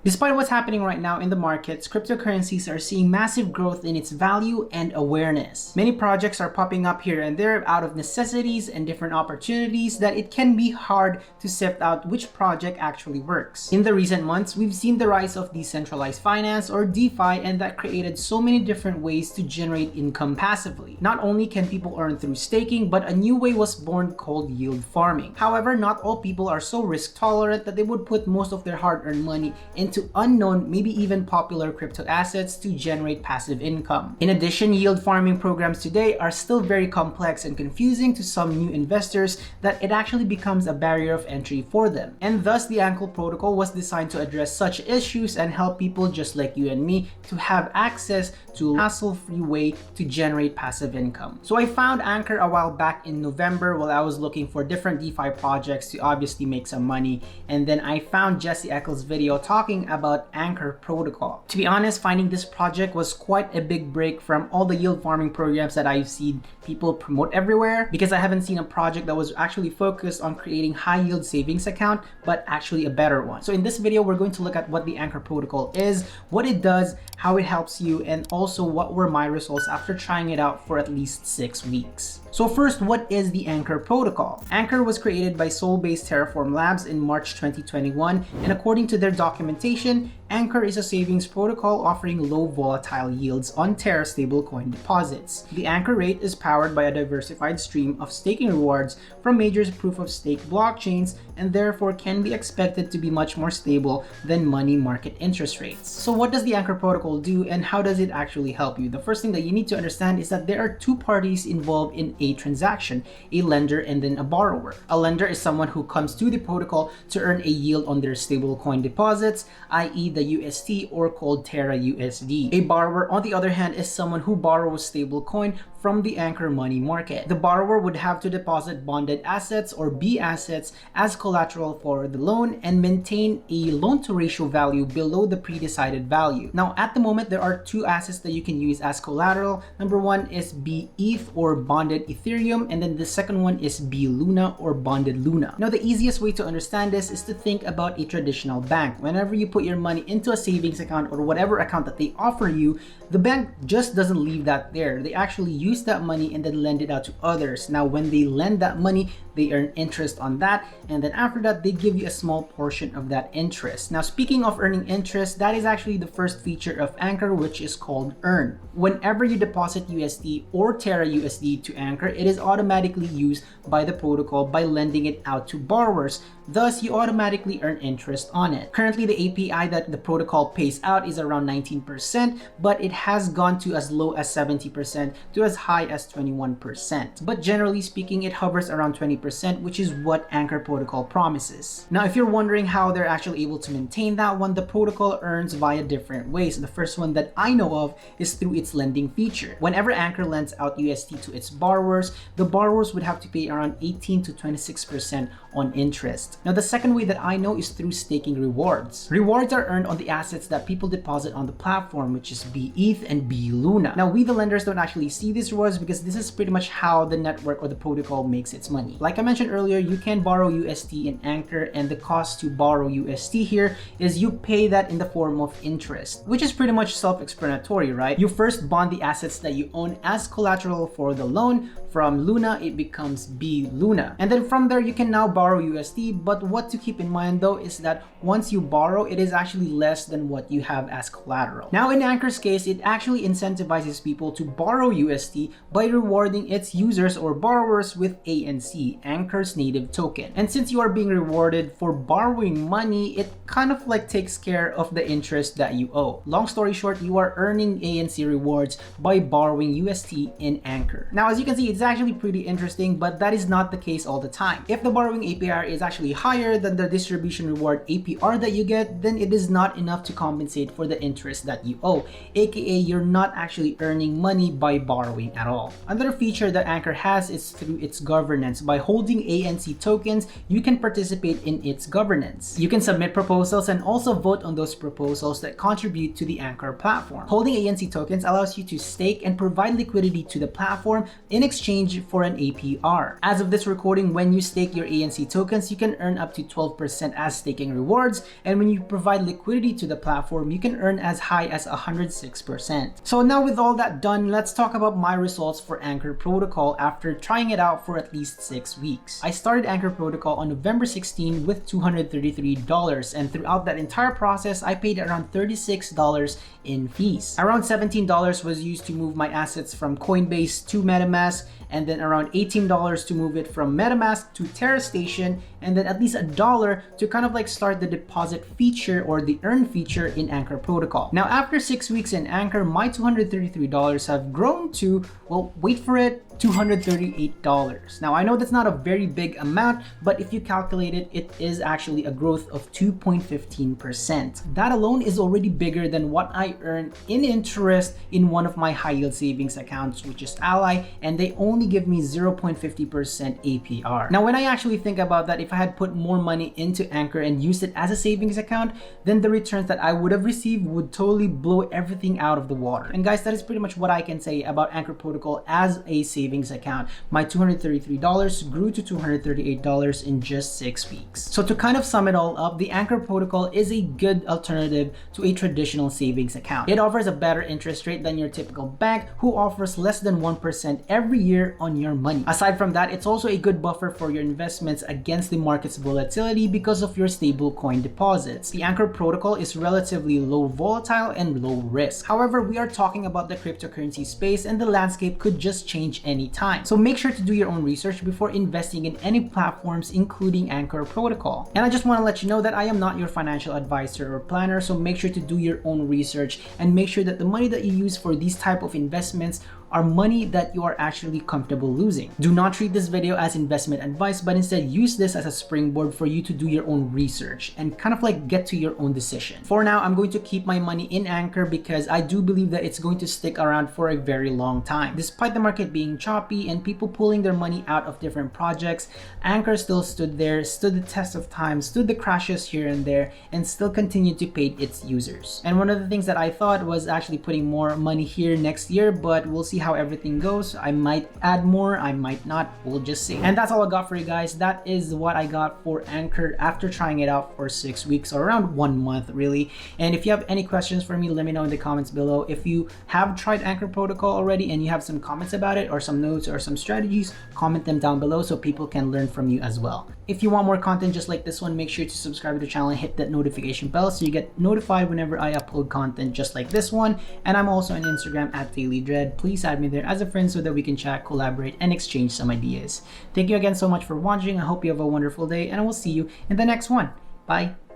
Despite what's happening right now in the markets, cryptocurrencies are seeing massive growth in its value and awareness. Many projects are popping up here and there out of necessities and different opportunities that it can be hard to sift out which project actually works. In the recent months, we've seen the rise of decentralized finance or DeFi, and that created so many different ways to generate income passively. Not only can people earn through staking, but a new way was born called yield farming. However, not all people are so risk tolerant that they would put most of their hard-earned money into unknown, maybe even popular crypto assets to generate passive income. In addition, yield farming programs today are still very complex and confusing to some new investors that it actually becomes a barrier of entry for them. And thus, the Anchor protocol was designed to address such issues and help people just like you and me to have access to a hassle-free way to generate passive income. So I found Anchor a while back in November while I was looking for different DeFi projects to obviously make some money, and then I found Jesse Eccles' video talking about Anchor protocol. To be honest, finding this project was quite a big break from all the yield farming programs that I've seen people promote everywhere, because I haven't seen a project that was actually focused on creating high yield savings account, but actually a better one. So in this video, we're going to look at what the Anchor protocol is, what it does, how it helps you, and also what were my results after trying it out for at least 6 weeks. So first, what is the Anchor protocol? Anchor was created by Sol-based Terraform Labs in March 2021, and according to their documentation, Anchor is a savings protocol offering low volatile yields on Terra stablecoin deposits. The Anchor rate is powered by a diversified stream of staking rewards from major proof-of-stake blockchains, and therefore can be expected to be much more stable than money market interest rates. So what does the Anchor protocol do, and how does it actually help you? The first thing that you need to understand is that there are two parties involved in a transaction, a lender and then a borrower. A lender is someone who comes to the protocol to earn a yield on their stablecoin deposits, i.e. the UST or called Terra USD. A borrower, on the other hand, is someone who borrows stablecoin from the Anchor money market. The borrower would have to deposit bonded assets or B assets as collateral for the loan and maintain a loan to ratio value below the pre-decided value. Now, at the moment, there are two assets that you can use as collateral. Number one is BETH or bonded Ethereum, and then the second one is BLUNA or bonded Luna. Now, the easiest way to understand this is to think about a traditional bank. Whenever you put your money into a savings account or whatever account that they offer you, the bank just doesn't leave that there. They actually use that money and then lend it out to others. Now, when they lend that money, they earn interest on that, and then after that, they give you a small portion of that interest. Now, speaking of earning interest, that is actually the first feature of Anchor, which is called Earn. Whenever you deposit USD or Terra USD to Anchor, it is automatically used by the protocol by lending it out to borrowers. Thus, you automatically earn interest on it. Currently, the API that the protocol pays out is around 19%, but it has gone to as low as 70% to as high as 21%. But generally speaking, it hovers around 20%, which is what Anchor protocol promises. Now, if you're wondering how they're actually able to maintain that one, the protocol earns via different ways. The first one that I know of is through its lending feature. Whenever Anchor lends out USD to its borrowers, the borrowers would have to pay around 18 to 26% on interest. Now, the second way that I know is through staking rewards. Rewards are earned on the assets that people deposit on the platform, which is BETH and BLUNA. Now, we the lenders don't actually see these rewards because this is pretty much how the network or the protocol makes its money. Like I mentioned earlier, you can borrow USD in Anchor, and the cost to borrow USD here is you pay that in the form of interest, which is pretty much self-explanatory, right? You first bond the assets that you own as collateral for the loan. From Luna, it becomes BLUNA. And then from there, you can now borrow USD, but what to keep in mind though is that once you borrow, it is actually less than what you have as collateral. Now, in Anchor's case, it actually incentivizes people to borrow USD by rewarding its users or borrowers with ANC, Anchor's native token. And since you are being rewarded for borrowing money, it kind of like takes care of the interest that you owe. Long story short, you are earning ANC rewards by borrowing USD in Anchor. Now, as you can see, it's actually pretty interesting, but that is not the case all the time. If the borrowing APR is actually higher than the distribution reward APR that you get, then it is not enough to compensate for the interest that you owe, aka you're not actually earning money by borrowing at all. Another feature that Anchor has is through its governance. By holding ANC tokens, you can participate in its governance. You can submit proposals and also vote on those proposals that contribute to the Anchor platform. Holding ANC tokens allows you to stake and provide liquidity to the platform in exchange for an APR. As of this recording, when you stake your ANC tokens, you can earn up to 12% as staking rewards, and when you provide liquidity liquidity to the platform, you can earn as high as 106%. So now with all that done, let's talk about my results for Anchor Protocol after trying it out for at least 6 weeks. I started Anchor Protocol on November 16 with $233, and throughout that entire process, I paid around $36 in fees. Around $17 was used to move my assets from Coinbase to MetaMask, and then around $18 to move it from MetaMask to TerraStation, and then at least $1 to kind of like start the deposit feature or the earn feature in Anchor Protocol. Now, after 6 weeks in Anchor, my $233 have grown to, well, wait for it, $238. Now, I know that's not a very big amount, but if you calculate it, it is actually a growth of 2.15%. That alone is already bigger than what I earn in interest in one of my high yield savings accounts, which is Ally, and they only give me 0.50% APR. Now, when I actually think about that, if I had put more money into Anchor and used it as a savings account, then the returns that I would have received would totally blow everything out of the water. And guys, that is pretty much what I can say about Anchor Protocol as a savings account. My $233 grew to $238 in just 6 weeks. So to kind of sum it all up, the Anchor Protocol is a good alternative to a traditional savings account. It offers a better interest rate than your typical bank, who offers less than 1% every year on your money. Aside from that, it's also a good buffer for your investments against the market's volatility because of your stable coin deposits. The Anchor Protocol is relatively low volatile and low risk. However, we are talking about the cryptocurrency space, and the landscape could just change anytime. So make sure to do your own research before investing in any platforms, including Anchor Protocol. And I just want to let you know that I am not your financial advisor or planner, so make sure to do your own research and make sure that the money that you use for these type of investments are money that you are actually comfortable losing. Do not treat this video as investment advice, but instead use this as a springboard for you to do your own research and kind of like get to your own decision. For now, I'm going to keep my money in Anchor because I do believe that it's going to stick around for a very long time. Despite the market being choppy and people pulling their money out of different projects, Anchor still stood there, stood the test of time, stood the crashes here and there, and still continued to pay its users. And one of the things that I thought was actually putting more money here next year, but we'll see how everything goes. I might add more, I might not, we'll just see. And that's all I got for you guys. That is what I got for Anchor after trying it out for 6 weeks, or around 1 month really. And if you have any questions for me, let me know in the comments below. If you have tried Anchor Protocol already and you have some comments about it, or some notes or some strategies, comment them down below so people can learn from you as well. If you want more content just like this one, make sure to subscribe to the channel and hit that notification bell so you get notified whenever I upload content just like this one. And I'm also on Instagram at DailyDread. Please add me there as a friend so that we can chat, collaborate, and exchange some ideas. Thank you again so much for watching. I hope you have a wonderful day, and I will see you in the next one. Bye.